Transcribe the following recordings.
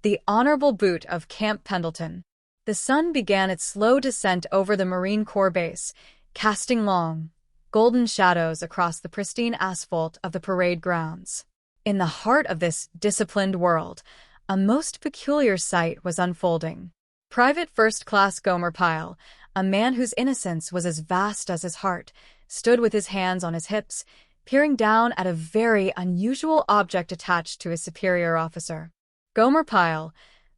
The honorable boot of Camp Pendleton. The sun began its slow descent over the Marine Corps base, casting long, golden shadows across the pristine asphalt of the parade grounds. In the heart of this disciplined world, a most peculiar sight was unfolding. Private First Class Gomer Pyle, a man whose innocence was as vast as his heart, stood with his hands on his hips, peering down at a very unusual object attached to his superior officer. Gomer Pyle,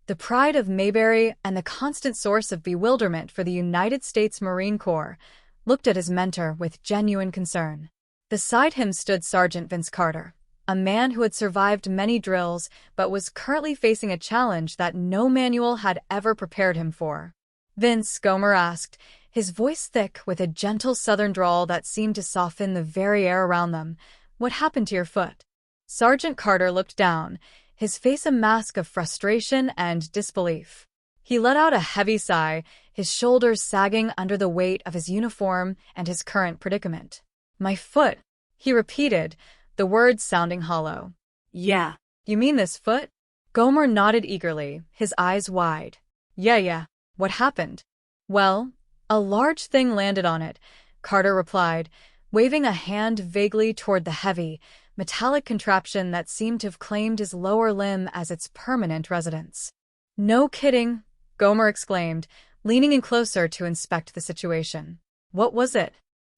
the pride of Mayberry and the constant source of bewilderment for the United States Marine Corps, looked at his mentor with genuine concern. Beside him stood Sergeant Vince Carter, a man who had survived many drills but was currently facing a challenge that no manual had ever prepared him for. "Vince," Gomer asked, his voice thick with a gentle southern drawl that seemed to soften the very air around them, "what happened to your foot?" Sergeant Carter looked down, his face a mask of frustration and disbelief. He let out a heavy sigh, his shoulders sagging under the weight of his uniform and his current predicament. "My foot," he repeated, the words sounding hollow. "Yeah. You mean this foot?" Gomer nodded eagerly, his eyes wide. Yeah. What happened?" "Well, a large thing landed on it," Carter replied, waving a hand vaguely toward the heavy, metallic contraption that seemed to have claimed his lower limb as its permanent residence. "No kidding," Gomer exclaimed, leaning in closer to inspect the situation. "What was it?"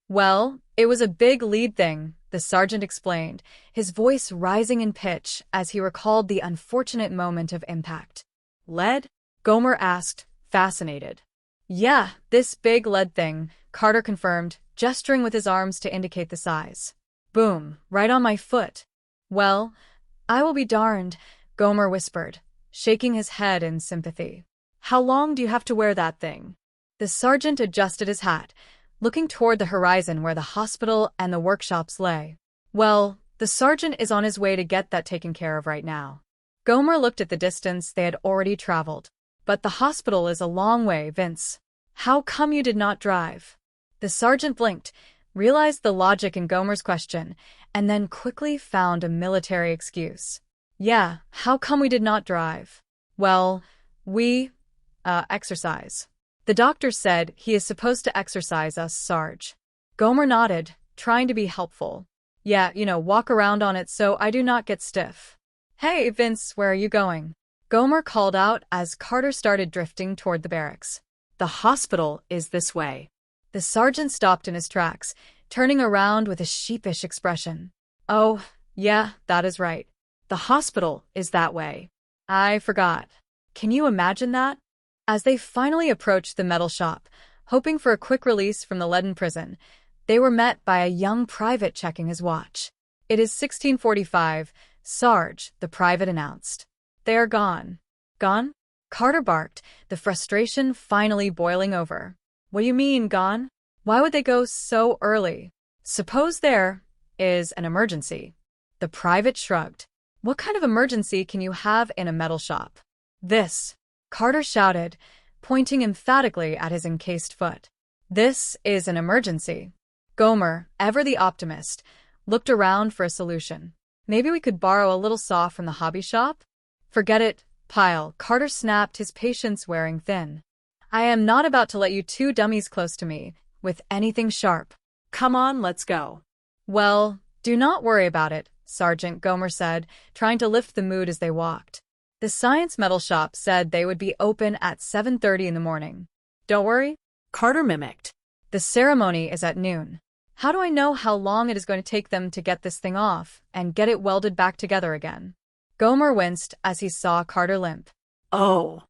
"Well, it was a big lead thing," the sergeant explained, his voice rising in pitch as he recalled the unfortunate moment of impact. "Lead?" Gomer asked, fascinated. "Yeah, this big lead thing," Carter confirmed, gesturing with his arms to indicate the size. "Boom, right on my foot." "Well, I will be darned," Gomer whispered, shaking his head in sympathy. "How long do you have to wear that thing?" The sergeant adjusted his hat, looking toward the horizon where the hospital and the workshops lay. "Well, the sergeant is on his way to get that taken care of right now." Gomer looked at the distance they had already traveled. "But the hospital is a long way, Vince. How come you did not drive?" The sergeant blinked, realized the logic in Gomer's question, and then quickly found a military excuse. "Yeah, how come we did not drive?" "Well, we, exercise. The doctor said he is supposed to exercise us, Sarge." Gomer nodded, trying to be helpful. "Yeah, walk around on it so I do not get stiff." "Hey, Vince, where are you going?" Gomer called out as Carter started drifting toward the barracks. "The hospital is this way." The sergeant stopped in his tracks, turning around with a sheepish expression. "Oh, yeah, that is right. The hospital is that way. I forgot." Can you imagine that? As they finally approached the metal shop, hoping for a quick release from the leaden prison, they were met by a young private checking his watch. "It is 16:45, Sarge," the private announced. "They are gone." "Gone?" Carter barked, the frustration finally boiling over. "What do you mean, gone? Why would they go so early?" "Suppose there is an emergency." The private shrugged. "What kind of emergency can you have in a metal shop?" "This," Carter shouted, pointing emphatically at his encased foot. "This is an emergency." Gomer, ever the optimist, looked around for a solution. "Maybe we could borrow a little saw from the hobby shop?" "Forget it, Pyle," Carter snapped, his patience wearing thin. "I am not about to let you two dummies close to me with anything sharp. Come on, let's go." "Well, do not worry about it," Sergeant Gomer said, trying to lift the mood as they walked. "The science metal shop said they would be open at 7:30 in the morning. Don't worry," Carter mimicked. "The ceremony is at noon. How do I know how long it is going to take them to get this thing off and get it welded back together again?" Gomer winced as he saw Carter limp. Oh,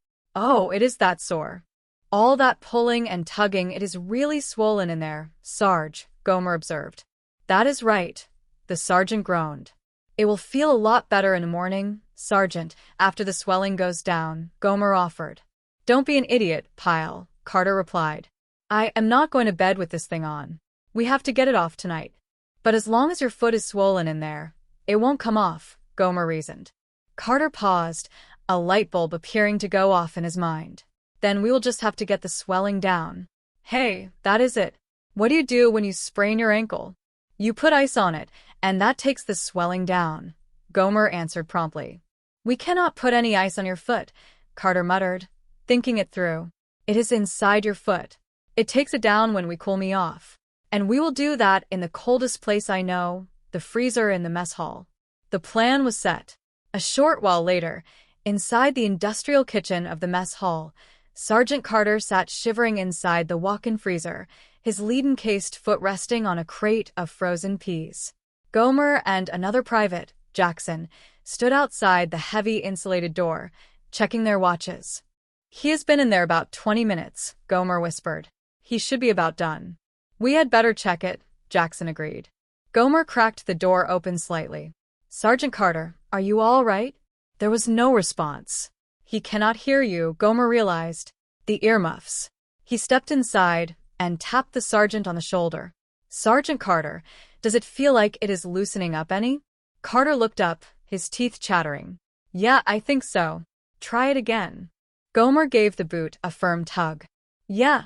it is that sore. All that pulling and tugging, it is really swollen in there, Sarge," Gomer observed. "That is right," the sergeant groaned. "It will feel a lot better in the morning, Sergeant, after the swelling goes down," Gomer offered. "Don't be an idiot, Pyle," Carter replied. "I am not going to bed with this thing on. We have to get it off tonight. But as long as your foot is swollen in there, it won't come off," Gomer reasoned. Carter paused, a light bulb appearing to go off in his mind. "Then we will just have to get the swelling down." "Hey, that is it. What do you do when you sprain your ankle?" "You put ice on it, and that takes the swelling down," Gomer answered promptly. We cannot put any ice on your foot, Carter muttered, thinking it through. It is inside your foot. It takes it down when we cool me off. And we will do that in the coldest place I know, the freezer in the mess hall. The plan was set. A short while later, inside the industrial kitchen of the mess hall, Sergeant Carter sat shivering inside the walk-in freezer, his lead-encased foot resting on a crate of frozen peas. Gomer and another private, Jackson, stood outside the heavy insulated door, checking their watches. He has been in there about 20 minutes, Gomer whispered. He should be about done. We had better check it, Jackson agreed. Gomer cracked the door open slightly. Sergeant Carter, are you all right? There was no response. He cannot hear you, Gomer realized. The earmuffs. He stepped inside and tapped the sergeant on the shoulder. Sergeant Carter, does it feel like it is loosening up any? Carter looked up, his teeth chattering. Yeah, I think so. Try it again. Gomer gave the boot a firm tug. Yeah,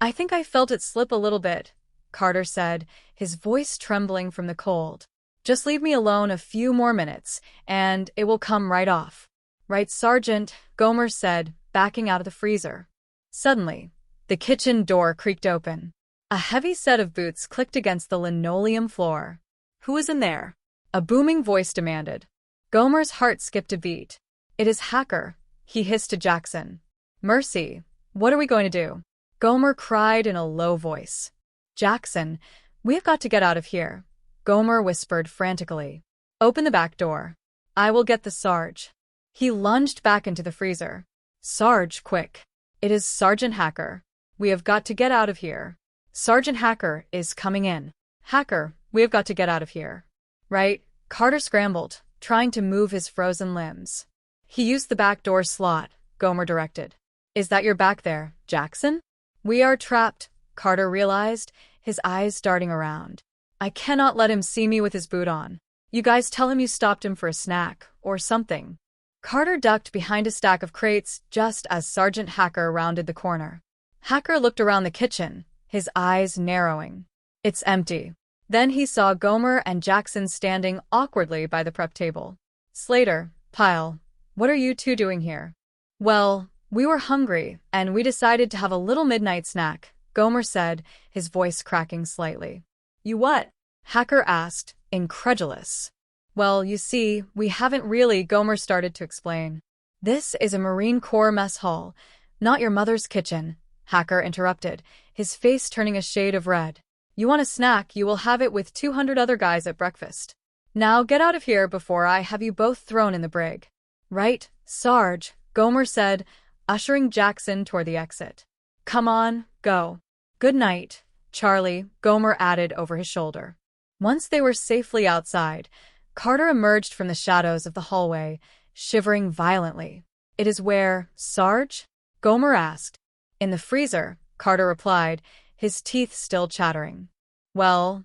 I think I felt it slip a little bit, Carter said, his voice trembling from the cold. Just leave me alone a few more minutes, and it will come right off. Right, Sergeant, Gomer said, backing out of the freezer. Suddenly, the kitchen door creaked open. A heavy set of boots clicked against the linoleum floor. Who is in there? A booming voice demanded. Gomer's heart skipped a beat. It is Hacker, he hissed to Jackson. Mercy, what are we going to do? Gomer cried in a low voice. Jackson, we have got to get out of here, Gomer whispered frantically. Open the back door. I will get the Sarge. He lunged back into the freezer. Sarge, quick. It is Sergeant Hacker. We have got to get out of here. Sergeant Hacker is coming in. Hacker, we have got to get out of here. Right, Carter scrambled, trying to move his frozen limbs. He used the back door slot, Gomer directed. Is that your back there, Jackson? We are trapped, Carter realized, his eyes darting around. I cannot let him see me with his boot on. You guys tell him you stopped him for a snack, or something. Carter ducked behind a stack of crates just as Sergeant Hacker rounded the corner. Hacker looked around the kitchen, his eyes narrowing. It's empty. Then he saw Gomer and Jackson standing awkwardly by the prep table. Slater, Pyle, what are you two doing here? Well, we were hungry, and we decided to have a little midnight snack, Gomer said, his voice cracking slightly. You what? Hacker asked, incredulous. Well, you see, we haven't really, Gomer started to explain. This is a Marine Corps mess hall, not your mother's kitchen, Hacker interrupted, his face turning a shade of red. You want a snack, you will have it with 200 other guys at breakfast. Now get out of here before I have you both thrown in the brig. Right, Sarge, Gomer said, ushering Jackson toward the exit. Come on, go. Good night, Charlie, Gomer added over his shoulder. Once they were safely outside, Carter emerged from the shadows of the hallway, shivering violently. It is where, Sarge? Gomer asked. In the freezer, Carter replied, his teeth still chattering. Well,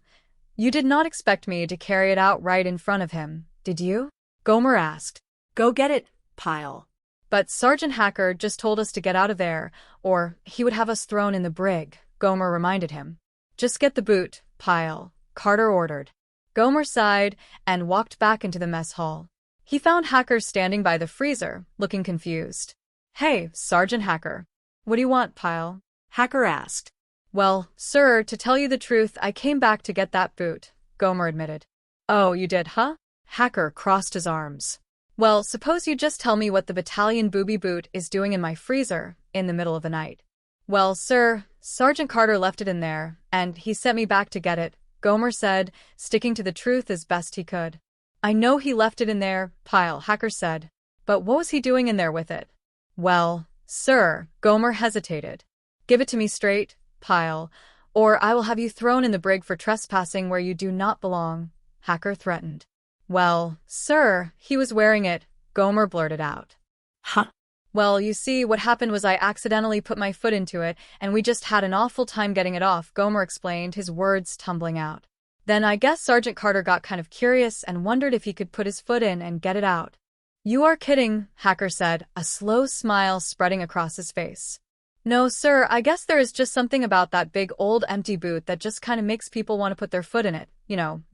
you did not expect me to carry it out right in front of him, did you? Gomer asked. Go get it, Pyle. But Sergeant Hacker just told us to get out of there, or he would have us thrown in the brig, Gomer reminded him. Just get the boot, Pyle, Carter ordered. Gomer sighed and walked back into the mess hall. He found Hacker standing by the freezer, looking confused. Hey, Sergeant Hacker. What do you want, Pyle? Hacker asked. Well, sir, to tell you the truth, I came back to get that boot, Gomer admitted. Oh, you did, huh? Hacker crossed his arms. Well, suppose you just tell me what the battalion booby boot is doing in my freezer, in the middle of the night. Well, sir, Sergeant Carter left it in there, and he sent me back to get it, Gomer said, sticking to the truth as best he could. I know he left it in there, Pyle, Hacker said. But what was he doing in there with it? Well, sir, Gomer hesitated. Give it to me straight, Pyle, or I will have you thrown in the brig for trespassing where you do not belong, Hacker threatened. Well, sir, he was wearing it, Gomer blurted out. Huh? Well, you see, what happened was I accidentally put my foot into it, and we just had an awful time getting it off, Gomer explained, his words tumbling out. Then I guess Sergeant Carter got kind of curious and wondered if he could put his foot in and get it out. You are kidding, Hacker said, a slow smile spreading across his face. No, sir, I guess there is just something about that big old empty boot that just kind of makes people want to put their foot in it,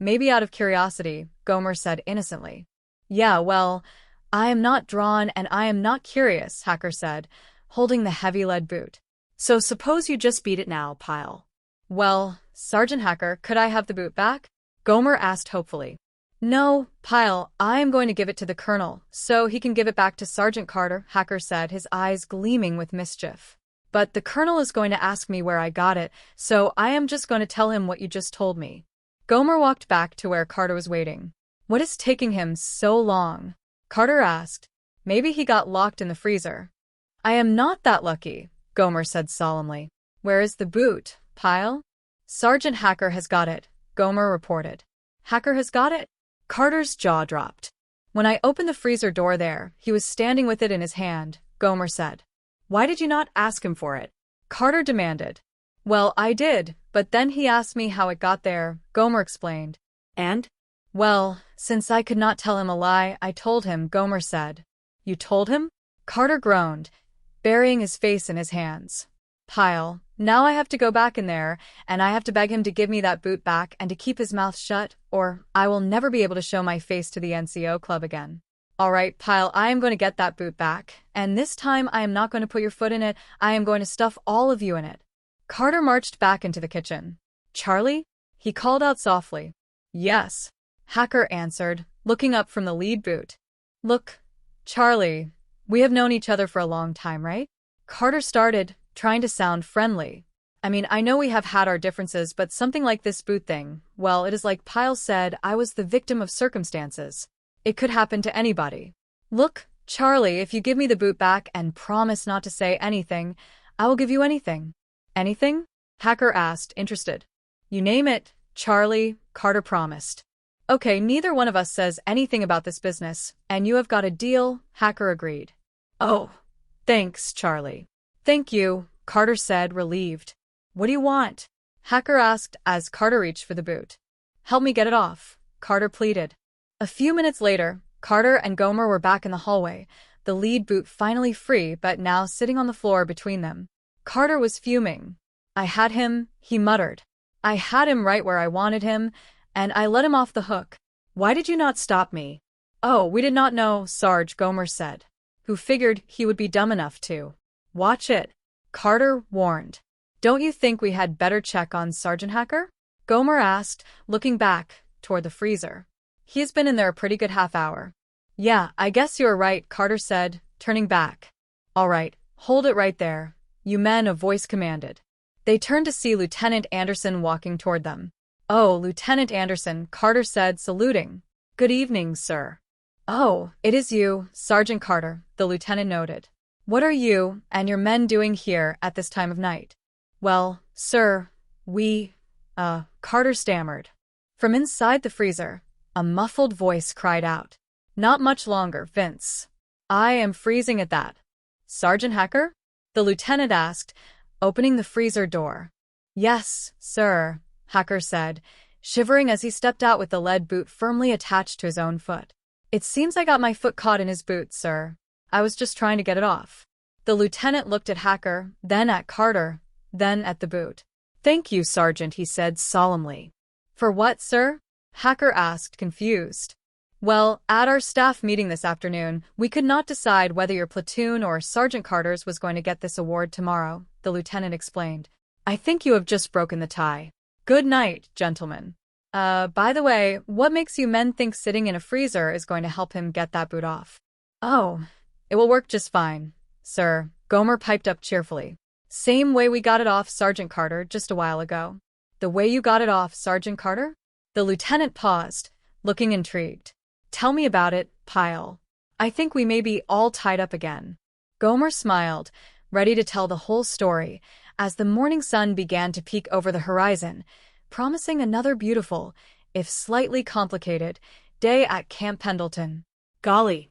maybe out of curiosity, Gomer said innocently. Yeah, well, I am not drawn and I am not curious, Hacker said, holding the heavy lead boot. So suppose you just beat it now, Pyle. Well, Sergeant Hacker, could I have the boot back? Gomer asked hopefully. No, Pyle, I am going to give it to the Colonel, so he can give it back to Sergeant Carter, Hacker said, his eyes gleaming with mischief. But the Colonel is going to ask me where I got it, so I am just going to tell him what you just told me. Gomer walked back to where Carter was waiting. What is taking him so long? Carter asked. Maybe he got locked in the freezer. I am not that lucky, Gomer said solemnly. Where is the boot, Pyle? Sergeant Hacker has got it, Gomer reported. Hacker has got it? Carter's jaw dropped. When I opened the freezer door there, he was standing with it in his hand, Gomer said. Why did you not ask him for it? Carter demanded. Well, I did, but then he asked me how it got there, Gomer explained. And? Well, since I could not tell him a lie, I told him, Gomer said. You told him? Carter groaned, burying his face in his hands. Pyle, now I have to go back in there, and I have to beg him to give me that boot back and to keep his mouth shut, or I will never be able to show my face to the NCO club again. All right, Pyle, I am going to get that boot back, and this time I am not going to put your foot in it, I am going to stuff all of you in it. Carter marched back into the kitchen. Charlie? He called out softly. Yes, Hacker answered, looking up from the lead boot. Look, Charlie, we have known each other for a long time, right? Carter started, trying to sound friendly. I mean, I know we have had our differences, but something like this boot thing, well, it is like Pyle said, I was the victim of circumstances. It could happen to anybody. Look, Charlie, if you give me the boot back and promise not to say anything, I will give you anything. Anything? Hacker asked, interested. You name it, Charlie, Carter promised. Okay, neither one of us says anything about this business, and you have got a deal, Hacker agreed. Oh, thanks, Charlie. Thank you, Carter said, relieved. What do you want? Hacker asked as Carter reached for the boot. Help me get it off, Carter pleaded. A few minutes later, Carter and Gomer were back in the hallway, the lead boot finally free but now sitting on the floor between them. Carter was fuming. I had him, he muttered. I had him right where I wanted him, and I let him off the hook. Why did you not stop me? Oh, we did not know, Sarge, Gomer said, who figured he would be dumb enough to. Watch it, Carter warned. Don't you think we had better check on Sergeant Hacker? Gomer asked, looking back toward the freezer. He's been in there a pretty good half hour. Yeah, I guess you're right, Carter said, turning back. All right, hold it right there, you men, a voice commanded. They turned to see Lieutenant Anderson walking toward them. Oh, Lieutenant Anderson, Carter said, saluting. Good evening, sir. Oh, it is you, Sergeant Carter, the lieutenant noted. What are you and your men doing here at this time of night? Well, sir, Carter stammered. From inside the freezer, a muffled voice cried out. Not much longer, Vince. I am freezing at that. Sergeant Hacker? The lieutenant asked, opening the freezer door. Yes, sir, Hacker said, shivering as he stepped out with the lead boot firmly attached to his own foot. It seems I got my foot caught in his boot, sir. I was just trying to get it off. The lieutenant looked at Hacker, then at Carter, then at the boot. Thank you, Sergeant, he said solemnly. For what, sir? Hacker asked, confused. Well, at our staff meeting this afternoon, we could not decide whether your platoon or Sergeant Carter's was going to get this award tomorrow, the lieutenant explained. I think you have just broken the tie. Good night, gentlemen. By the way, what makes you men think sitting in a freezer is going to help him get that boot off? Oh, it will work just fine, sir, Gomer piped up cheerfully. Same way we got it off Sergeant Carter just a while ago. The way you got it off Sergeant Carter? The lieutenant paused, looking intrigued. Tell me about it, Pyle. I think we may be all tied up again. Gomer smiled, ready to tell the whole story, as the morning sun began to peek over the horizon, promising another beautiful, if slightly complicated, day at Camp Pendleton. Golly,